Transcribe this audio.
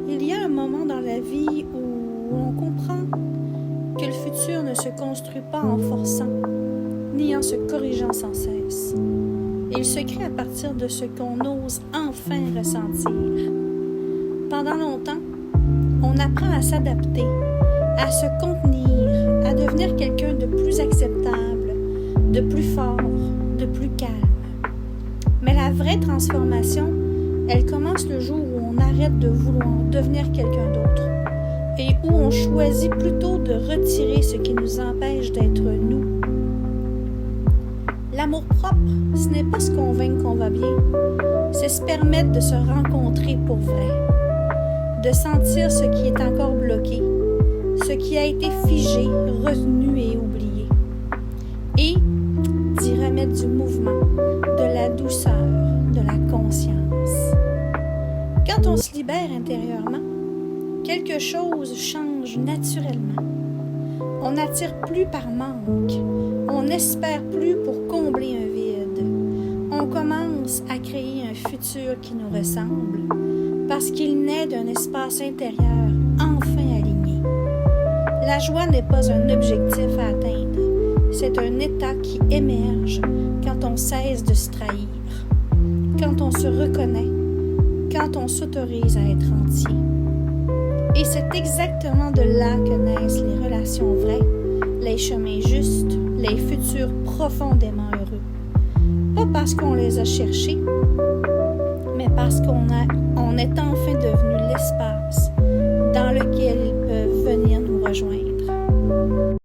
Il y a un moment dans la vie où on comprend que le futur ne se construit pas en forçant, ni en se corrigeant sans cesse. Il se crée à partir de ce qu'on ose enfin ressentir. Pendant longtemps, on apprend à s'adapter, à se contenir, à devenir quelqu'un de plus acceptable, de plus fort, de plus calme. Mais la vraie transformation, elle commence le jour où on arrête de vouloir devenir quelqu'un d'autre et où on choisit plutôt de retirer ce qui nous empêche d'être nous. L'amour-propre, ce n'est pas se convaincre qu'on va bien, c'est se permettre de se rencontrer pour vrai, de sentir ce qui est encore bloqué, ce qui a été figé, retenu et oublié, et d'y remettre du mouvement, de la douceur, de la conscience. Quand on se libère intérieurement, quelque chose change naturellement. On n'attire plus par manque, on n'espère plus pour combler un vide. On commence à créer un futur qui nous ressemble parce qu'il naît d'un espace intérieur enfin aligné. La joie n'est pas un objectif à atteindre, c'est un état qui émerge quand on cesse de se trahir, quand on se reconnaît, quand on s'autorise à être entier. Et c'est exactement de là que naissent les relations vraies, les chemins justes, les futurs profondément heureux. Pas parce qu'on les a cherchés, mais parce qu'on est enfin devenu l'espace dans lequel ils peuvent venir nous rejoindre.